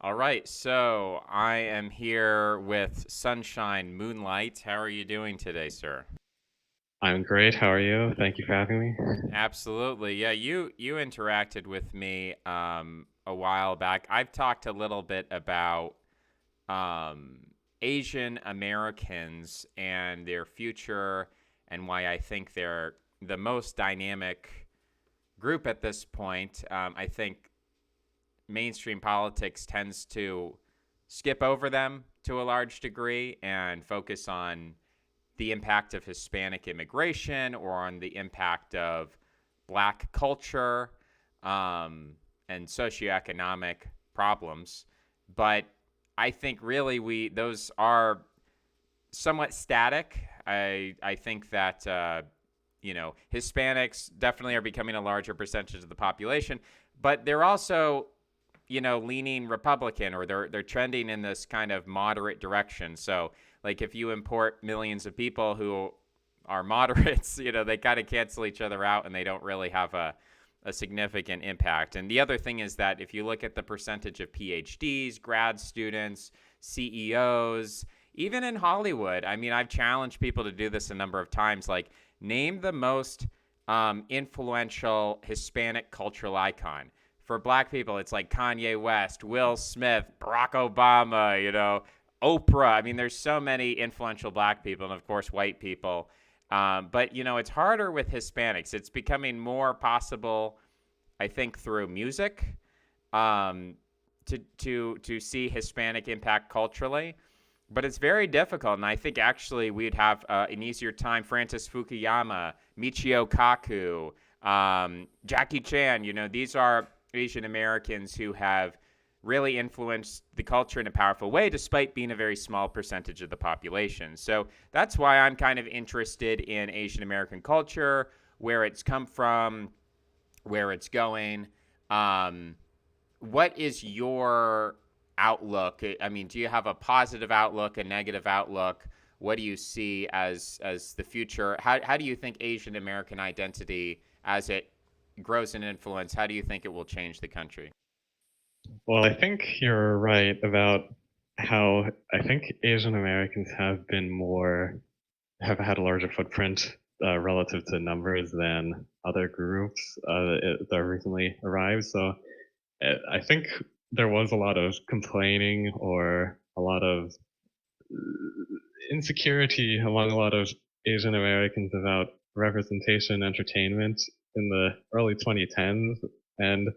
All right, so I am here with Sunshine Moonlight. How are you doing today, sir? I'm great. How are you? Thank you for having me. Absolutely. Yeah, you interacted with me a while back. I've talked a little bit about um, Asian Americans and their future and why I think they're the most dynamic group at this point. I think mainstream politics tends to skip over them to a large degree and focus on the impact of Hispanic immigration or on the impact of black culture and socioeconomic problems. But I think really those are somewhat static. I think that Hispanics definitely are becoming a larger percentage of the population, but they're also leaning Republican, or they're trending in this kind of moderate direction. So like if you import millions of people who are moderates, they kind of cancel each other out and they don't really have a significant impact. And the other thing is that if you look at the percentage of PhDs, grad students, CEOs, even in Hollywood, I mean, I've challenged people to do this a number of times. Like, name the most influential Hispanic cultural icon. For black people, it's like Kanye West, Will Smith, Barack Obama, Oprah. I mean, there's so many influential black people, and of course, white people. But it's harder with Hispanics. It's becoming more possible, I think, through music, um, to see Hispanic impact culturally. But it's very difficult, and I think actually we'd have an easier time. Francis Fukuyama, Michio Kaku, Jackie Chan. These are Asian Americans who have really influenced the culture in a powerful way, despite being a very small percentage of the population. So that's why I'm kind of interested in Asian American culture, where it's come from, where it's going. Um, what is your outlook? I mean, do you have a positive outlook, a negative outlook? What do you see as the future? How do you think Asian American identity, as it grows in influence, how do you think it will change the country? Well, I think you're right about how I think Asian Americans have had a larger footprint relative to numbers than other groups that recently arrived. So I think there was a lot of complaining or a lot of insecurity among a lot of Asian Americans about representation in entertainment in the early 2010s. And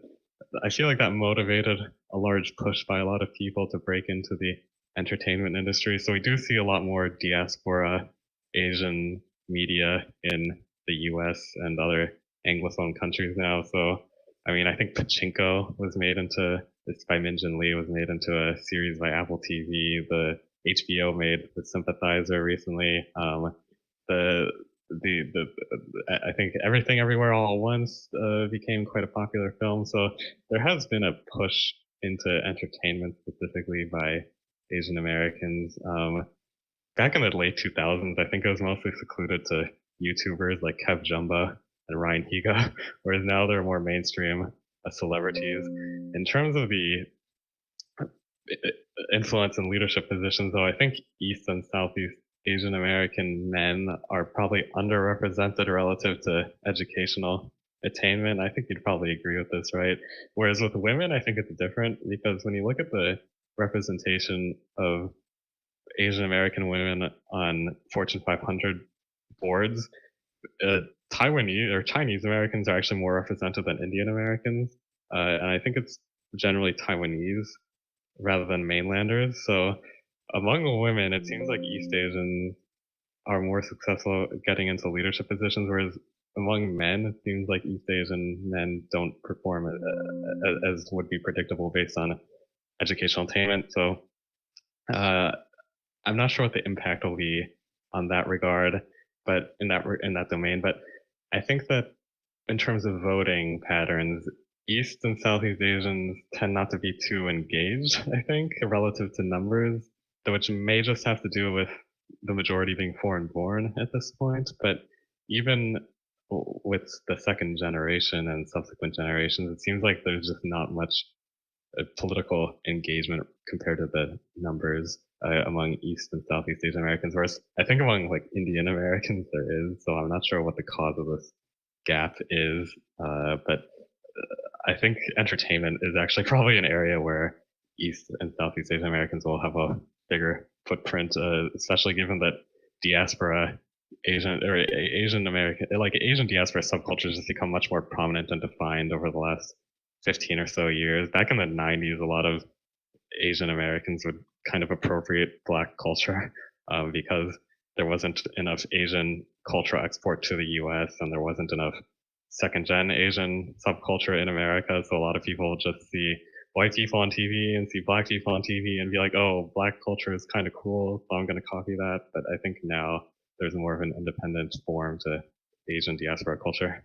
I feel like that motivated a large push by a lot of people to break into the entertainment industry. So we do see a lot more diaspora Asian media in the US and other Anglophone countries now. So, I mean, I think Pachinko was made into, it's by Min Jin Lee, was made into a series by Apple TV. The HBO made the Sympathizer recently. The I think Everything Everywhere All at Once became quite a popular film. So there has been a push into entertainment specifically by Asian Americans. Back in the late 2000s, I think it was mostly secluded to YouTubers like Kev Jumba and Ryan Higa, whereas now they're more mainstream celebrities. In terms of the influence in leadership positions, though, I think East and Southeast Asian American men are probably underrepresented relative to educational attainment. I think you'd probably agree with this, right? Whereas with women, I think it's different because when you look at the representation of Asian American women on Fortune 500 boards, uh, Taiwanese or Chinese Americans are actually more represented than Indian Americans. And I think it's generally Taiwanese rather than mainlanders. So among the women, it seems like East Asians are more successful getting into leadership positions, whereas among men, it seems like East Asian men don't perform as would be predictable based on educational attainment. So uh, I'm not sure what the impact will be on that regard, but in that domain. But I think that in terms of voting patterns, East and Southeast Asians tend not to be too engaged, I think, relative to numbers, which may just have to do with the majority being foreign born at this point. But even with the second generation and subsequent generations, it seems like there's just not much political engagement compared to the numbers among East and Southeast Asian Americans. Whereas I think among like Indian Americans there is. So I'm not sure what the cause of this gap is, but I think entertainment is actually probably an area where East and Southeast Asian Americans will have a bigger footprint, especially given that diaspora Asian or Asian American, like Asian diaspora subcultures has become much more prominent and defined over the last 15 or so years. Back in the 90s, a lot of Asian Americans would kind of appropriate Black culture because there wasn't enough Asian cultural export to the US and there wasn't enough second gen Asian subculture in America. So a lot of people just see white people on TV and see Black people on TV and be like, oh, Black culture is kind of cool, so I'm going to copy that. But I think now there's more of an independent form to Asian diaspora culture.